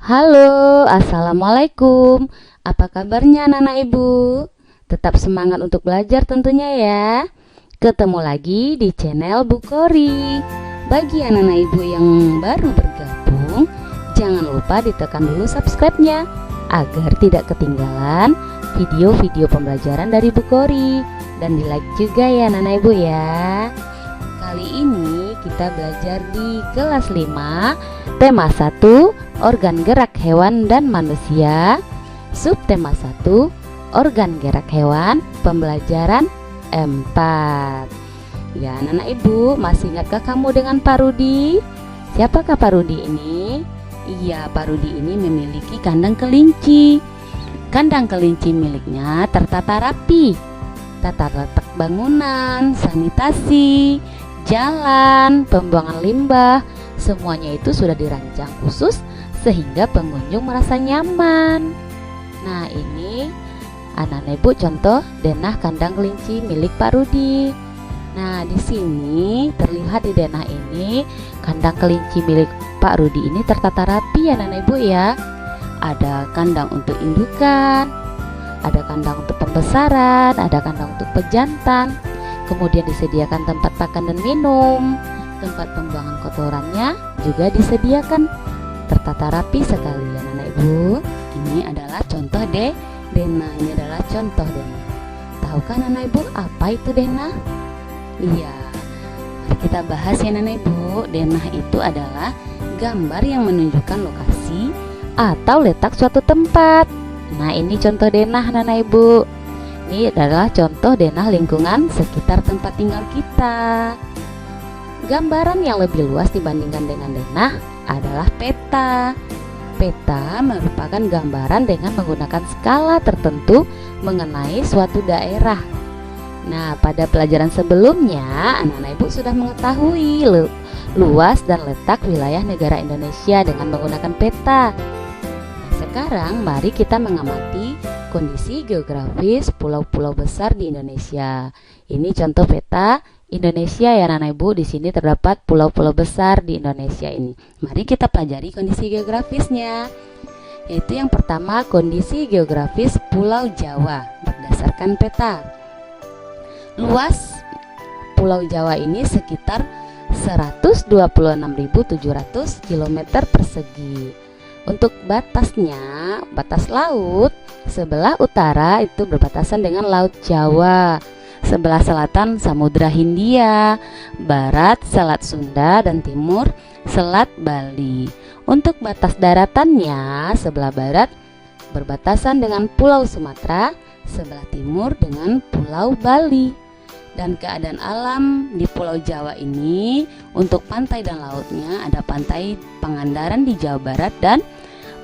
Halo, assalamualaikum. Apa kabarnya anak-anak ibu? Tetap semangat untuk belajar tentunya ya. Ketemu lagi di channel Bukori. Bagi anak-anak ibu yang baru bergabung, jangan lupa ditekan dulu subscribe-nya agar tidak ketinggalan video-video pembelajaran dari Bukori. Dan di like juga ya anak-anak ibu ya. Kali ini kita belajar di kelas 5, tema 1, organ gerak hewan dan manusia. Subtema 1, organ gerak hewan, pembelajaran 4. Ya anak-anak ibu, masih ingatkah kamu dengan Pak Rudi? Siapakah Pak Rudi ini? Iya, Pak Rudi ini memiliki kandang kelinci. Kandang kelinci miliknya tertata rapi. Tata letak bangunan, sanitasi, jalan, pembuangan limbah, semuanya itu sudah dirancang khusus sehingga pengunjung merasa nyaman. Nah, ini anak-anak ibu contoh denah kandang kelinci milik Pak Rudi. Nah, di sini terlihat di denah ini kandang kelinci milik Pak Rudi ini tertata rapi ya anak-anak ibu ya. Ada kandang untuk indukan, ada kandang untuk pembesaran, ada kandang untuk pejantan. Kemudian disediakan tempat makan dan minum. Tempat pembuangan kotorannya juga disediakan tertata rapi sekali ya anak ibu. Ini adalah contoh denah. Ini adalah contoh denah. Tahukah anak ibu apa itu denah? Iya, mari kita bahas ya anak ibu. Denah itu adalah gambar yang menunjukkan lokasi atau letak suatu tempat. Nah, ini contoh denah anak ibu. Ini adalah contoh denah lingkungan sekitar tempat tinggal kita. Gambaran yang lebih luas dibandingkan dengan denah adalah peta. Peta merupakan gambaran dengan menggunakan skala tertentu mengenai suatu daerah. Nah, pada pelajaran sebelumnya anak-anak ibu sudah mengetahui luas dan letak wilayah negara Indonesia dengan menggunakan peta. Sekarang mari kita mengamati kondisi geografis pulau-pulau besar di Indonesia. Ini contoh peta Indonesia ya anak-anak ibu. Di sini terdapat pulau-pulau besar di Indonesia ini. Mari kita pelajari kondisi geografisnya. Yaitu yang pertama, kondisi geografis Pulau Jawa berdasarkan peta. Luas Pulau Jawa ini sekitar 126.700 km persegi. Untuk batasnya, batas laut sebelah utara itu berbatasan dengan Laut Jawa, sebelah selatan Samudra Hindia, barat Selat Sunda, dan timur Selat Bali. Untuk batas daratannya, sebelah barat berbatasan dengan Pulau Sumatera, sebelah timur dengan Pulau Bali. Dan keadaan alam di Pulau Jawa ini, untuk pantai dan lautnya ada Pantai Pangandaran di Jawa Barat dan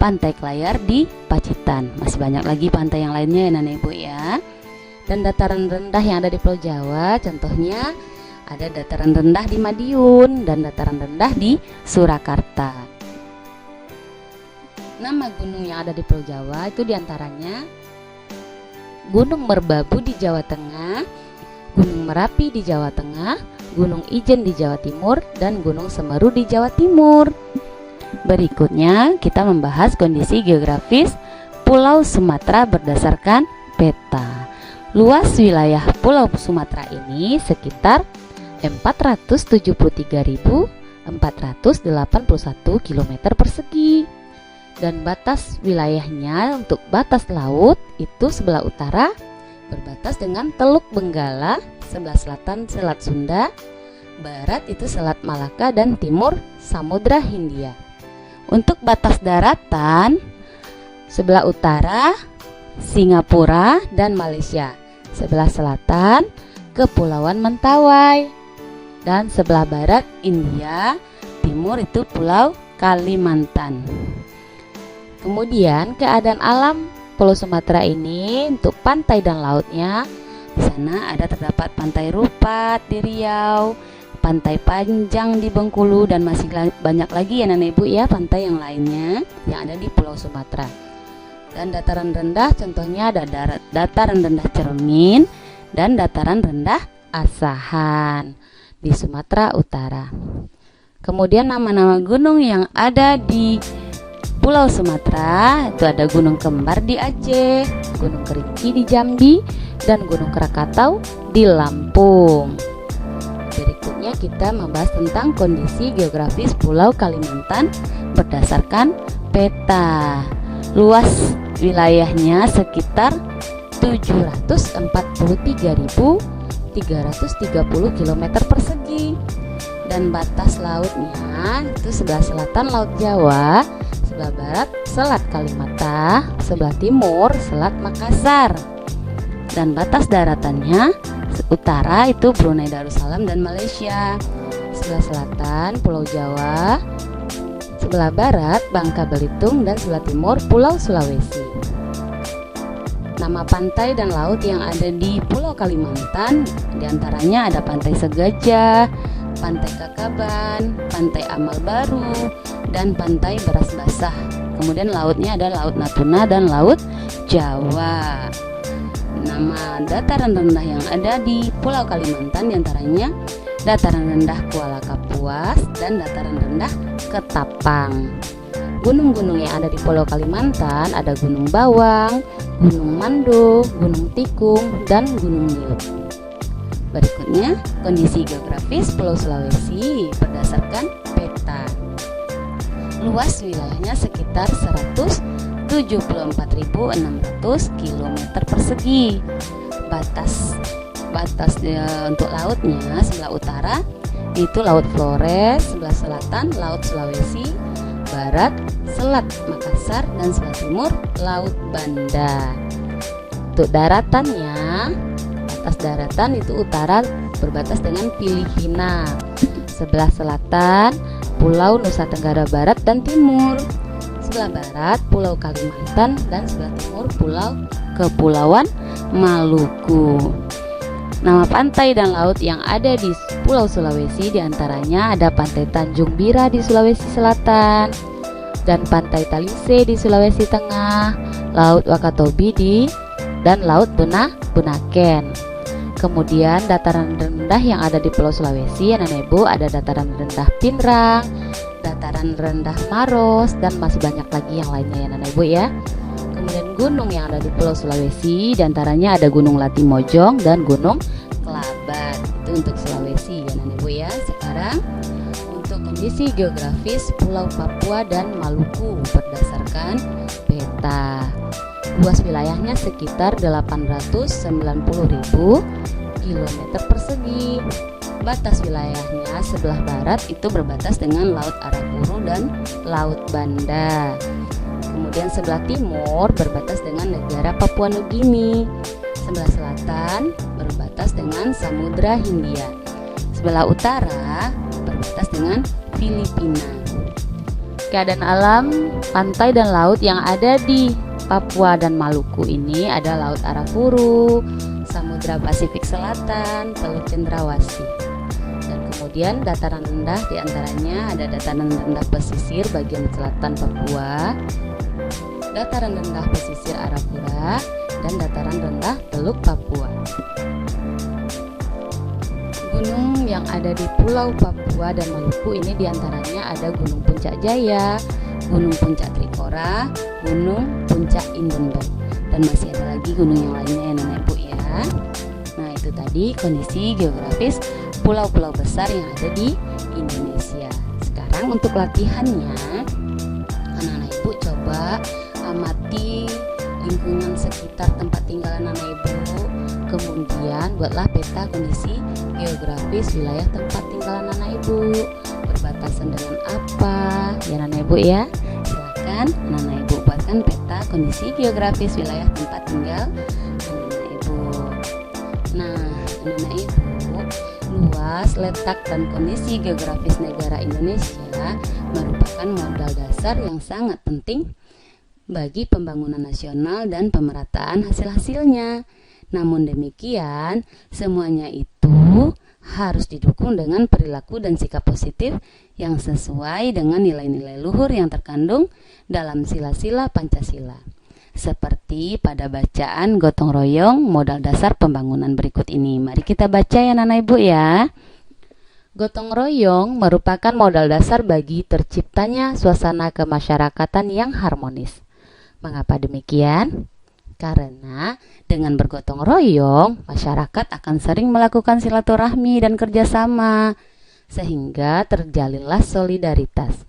Pantai Klayar di Pacitan. Masih banyak lagi pantai yang lainnya ya nenek ibu ya. Dan dataran rendah yang ada di Pulau Jawa, contohnya ada dataran rendah di Madiun dan dataran rendah di Surakarta. Nama gunung yang ada di Pulau Jawa itu diantaranya Gunung Merbabu di Jawa Tengah, Gunung Merapi di Jawa Tengah, Gunung Ijen di Jawa Timur, dan Gunung Semeru di Jawa Timur. Berikutnya kita membahas kondisi geografis Pulau Sumatera berdasarkan peta. Luas wilayah Pulau Sumatera ini sekitar 473.481 km persegi. Dan batas wilayahnya untuk batas laut itu sebelah utara berbatas dengan Teluk Benggala, sebelah selatan Selat Sunda, barat itu Selat Malaka, dan timur Samudra Hindia. Untuk batas daratan sebelah utara Singapura dan Malaysia, sebelah selatan Kepulauan Mentawai, dan sebelah barat India, timur itu Pulau Kalimantan. Kemudian keadaan alam Pulau Sumatera ini untuk pantai dan lautnya, di sana terdapat Pantai Rupat di Riau, Pantai Panjang di Bengkulu, dan masih banyak lagi ya nenek ibu ya pantai yang lainnya yang ada di Pulau Sumatera. Dan dataran rendah contohnya ada dataran rendah Cermin dan dataran rendah Asahan di Sumatera Utara. Kemudian nama-nama gunung yang ada di Pulau Sumatera itu ada Gunung Kembar di Aceh, Gunung Kerinci di Jambi, dan Gunung Krakatau di Lampung. Berikutnya kita membahas tentang kondisi geografis Pulau Kalimantan berdasarkan peta. Luas wilayahnya sekitar 743.330 km persegi, dan batas lautnya itu sebelah selatan Laut Jawa, sebelah barat Selat Kalimantan, sebelah timur Selat Makassar, dan batas daratannya utara itu Brunei Darussalam dan Malaysia, sebelah selatan Pulau Jawa, sebelah barat Bangka Belitung, dan sebelah timur Pulau Sulawesi. Nama pantai dan laut yang ada di Pulau Kalimantan diantaranya ada Pantai Segajah, Pantai Kakaban, Pantai Amal Baru, dan Pantai Beras Basah. Kemudian lautnya ada Laut Natuna dan Laut Jawa. Nama dataran rendah yang ada di Pulau Kalimantan diantaranya dataran rendah Kuala Kapuas dan dataran rendah Ketapang. Gunung-gunung yang ada di Pulau Kalimantan ada Gunung Bawang, Gunung Mando, Gunung Tikung, dan Gunung Niut. Berikutnya kondisi geografis Pulau Sulawesi berdasarkan peta. Luas wilayahnya sekitar 174.600 km persegi. Batas untuk lautnya sebelah utara itu Laut Flores, sebelah selatan Laut Sulawesi, barat Selat Makassar, dan sebelah timur Laut Banda. Untuk daratannya, batas daratan itu utara berbatas dengan Filipina, sebelah selatan Pulau Nusa Tenggara Barat dan Timur, sebelah barat Pulau Kalimantan, dan sebelah timur Kepulauan Maluku. Nama pantai dan laut yang ada di Pulau Sulawesi diantaranya ada Pantai Tanjung Bira di Sulawesi Selatan, dan Pantai Talise di Sulawesi Tengah, Laut Wakatobi dan Laut Bunaken. Kemudian dataran rendah yang ada di Pulau Sulawesi, anak-anak ibu, ada dataran rendah Pinrang, dataran rendah Maros, dan masih banyak lagi yang lainnya ya anak-anak ibu ya. Kemudian gunung yang ada di Pulau Sulawesi diantaranya ada Gunung Latimojong dan Gunung Kelabat. Itu untuk Sulawesi ya anak-anak ibu ya. Sekarang untuk kondisi geografis Pulau Papua dan Maluku berdasarkan peta. Luas wilayahnya sekitar 890.000 km persegi. Batas wilayahnya sebelah barat itu berbatas dengan Laut Arafuru dan Laut Banda. Kemudian sebelah timur berbatas dengan negara Papua Nugini. Sebelah selatan berbatas dengan Samudra Hindia. Sebelah utara berbatas dengan Filipina. Keadaan alam, pantai dan laut yang ada di Papua dan Maluku ini ada Laut Arafuru, Samudra Pasifik Selatan, Teluk Cendrawasih. Dan kemudian dataran rendah diantaranya ada dataran rendah pesisir bagian selatan Papua, dataran rendah pesisir Arafura, dan dataran rendah Teluk Papua. Gunung yang ada di Pulau Papua dan Maluku ini diantaranya ada Gunung Puncak Jaya, Gunung Puncak Trikora, Gunung Puncak Indendok, dan masih ada lagi gunung yang lainnya ya nenek ibu ya. Nah itu tadi kondisi geografis pulau-pulau besar yang ada di Indonesia. Sekarang untuk latihannya, anak-anak ibu coba amati lingkungan sekitar tempat tinggal anak ibu. Kemudian buatlah peta kondisi geografis wilayah tempat tinggal anak ibu. Berbatasan dengan apa ya anak ibu ya. Silakan anak ibu buatkan peta kondisi geografis wilayah tempat tinggal anak ibu. Nah anak ibu, luas, letak, dan kondisi geografis negara Indonesia merupakan modal dasar yang sangat penting bagi pembangunan nasional dan pemerataan hasil-hasilnya. Namun demikian, semuanya itu harus didukung dengan perilaku dan sikap positif yang sesuai dengan nilai-nilai luhur yang terkandung dalam sila-sila Pancasila. Seperti pada bacaan gotong royong modal dasar pembangunan berikut ini. Mari kita baca ya Nana Ibu ya. Gotong royong merupakan modal dasar bagi terciptanya suasana kemasyarakatan yang harmonis. Mengapa demikian? Karena dengan bergotong royong, masyarakat akan sering melakukan silaturahmi dan kerjasama, sehingga terjalinlah solidaritas.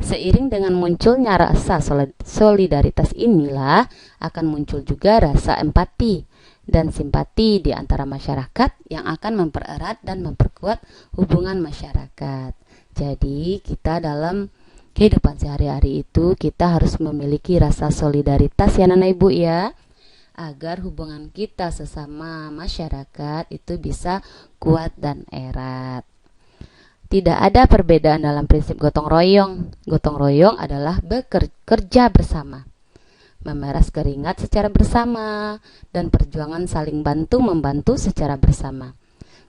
Seiring dengan munculnya rasa solidaritas inilah akan muncul juga rasa empati dan simpati di antara masyarakat yang akan mempererat dan memperkuat hubungan masyarakat. Jadi kita dalam kehidupan sehari-hari itu kita harus memiliki rasa solidaritas ya Nana Ibu ya, agar hubungan kita sesama masyarakat itu bisa kuat dan erat. Tidak ada perbedaan dalam prinsip gotong royong. Gotong royong adalah bekerja bersama, memeras keringat secara bersama, dan perjuangan saling bantu-membantu secara bersama.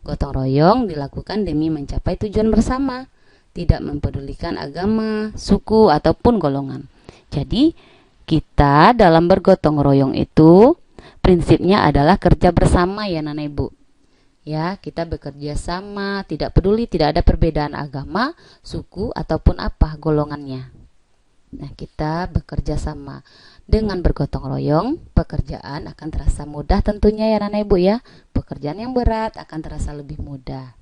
Gotong royong dilakukan demi mencapai tujuan bersama, tidak mempedulikan agama, suku, ataupun golongan. Jadi, kita dalam bergotong royong itu, prinsipnya adalah kerja bersama ya Nana Ibu. Ya, kita bekerja sama, tidak peduli, tidak ada perbedaan agama, suku, ataupun apa golongannya. Nah, kita bekerja sama. Dengan bergotong royong, pekerjaan akan terasa mudah tentunya ya Nana Ibu ya. Pekerjaan yang berat akan terasa lebih mudah.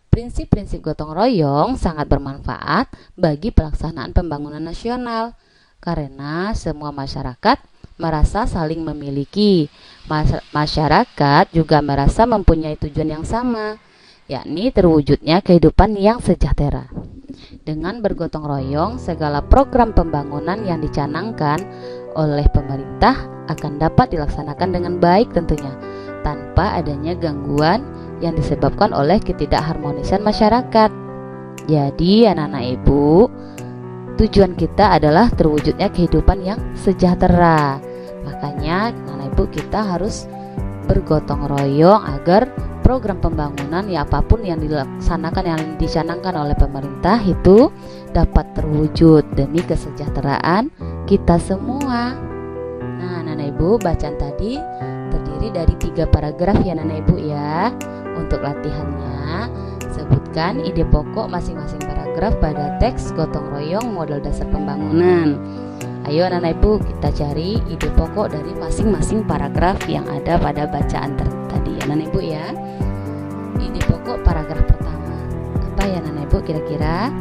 Prinsip-prinsip gotong royong sangat bermanfaat bagi pelaksanaan pembangunan nasional. Karena semua masyarakat merasa saling memiliki. Masyarakat juga merasa mempunyai tujuan yang sama, yakni terwujudnya kehidupan yang sejahtera. Dengan bergotong royong, segala program pembangunan yang dicanangkan oleh pemerintah akan dapat dilaksanakan dengan baik tentunya, tanpa adanya gangguan yang disebabkan oleh ketidakharmonisan masyarakat. Jadi anak-anak ibu, tujuan kita adalah terwujudnya kehidupan yang sejahtera. Makanya anak ibu kita harus bergotong royong agar program pembangunan ya apapun yang dilaksanakan, yang dicanangkan oleh pemerintah itu dapat terwujud demi kesejahteraan kita semua. Nah, Nana Ibu, bacaan tadi terdiri dari 3 paragraf ya Nana Ibu ya. Untuk latihannya, sebutkan ide pokok masing-masing paragraf pada teks gotong royong modal dasar pembangunan. Ayo Nana Ibu, kita cari ide pokok dari masing-masing paragraf yang ada pada bacaan tadi ya Nana Ibu ya. Ide pokok paragraf pertama, apa ya Nana Ibu kira-kira?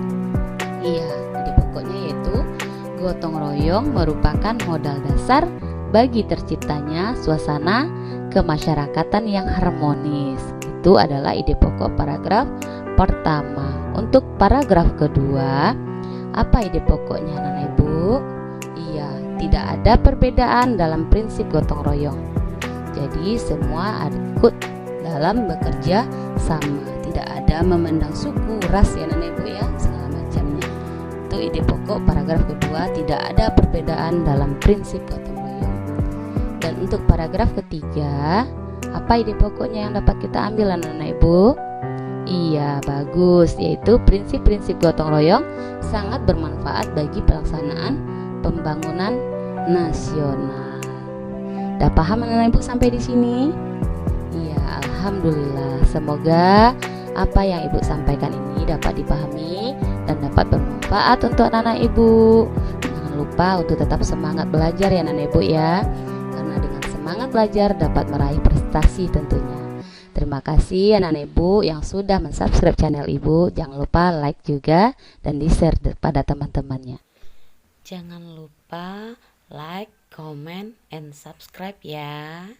Iya, ide pokoknya yaitu gotong royong merupakan modal dasar bagi terciptanya suasana kemasyarakatan yang harmonis. Itu adalah ide pokok paragraf pertama. Untuk paragraf kedua, apa ide pokoknya Nana Ibu? Iya, tidak ada perbedaan dalam prinsip gotong royong. Jadi semua ikut dalam bekerja sama, tidak ada memandang suku, ras ya Nana Ibu ya, segala macamnya. Itu ide pokok paragraf kedua, tidak ada perbedaan dalam prinsip gotong royong. Dan untuk paragraf ketiga, apa ide pokoknya yang dapat kita ambil Nana Ibu? Iya, bagus, yaitu prinsip-prinsip gotong royong sangat bermanfaat bagi pelaksanaan pembangunan nasional. Udah paham Nana Ibu sampai di sini? Iya, alhamdulillah. Semoga apa yang Ibu sampaikan ini dapat dipahami dan dapat bermanfaat untuk anak-anak Ibu. Jangan lupa untuk tetap semangat belajar ya Nana Ibu ya. Karena dengan semangat belajar dapat meraih prestasi tentunya. Terima kasih anak-anak Ibu yang sudah mensubscribe channel Ibu. Jangan lupa like juga dan di-share pada teman-temannya. Jangan lupa like, comment, and subscribe ya.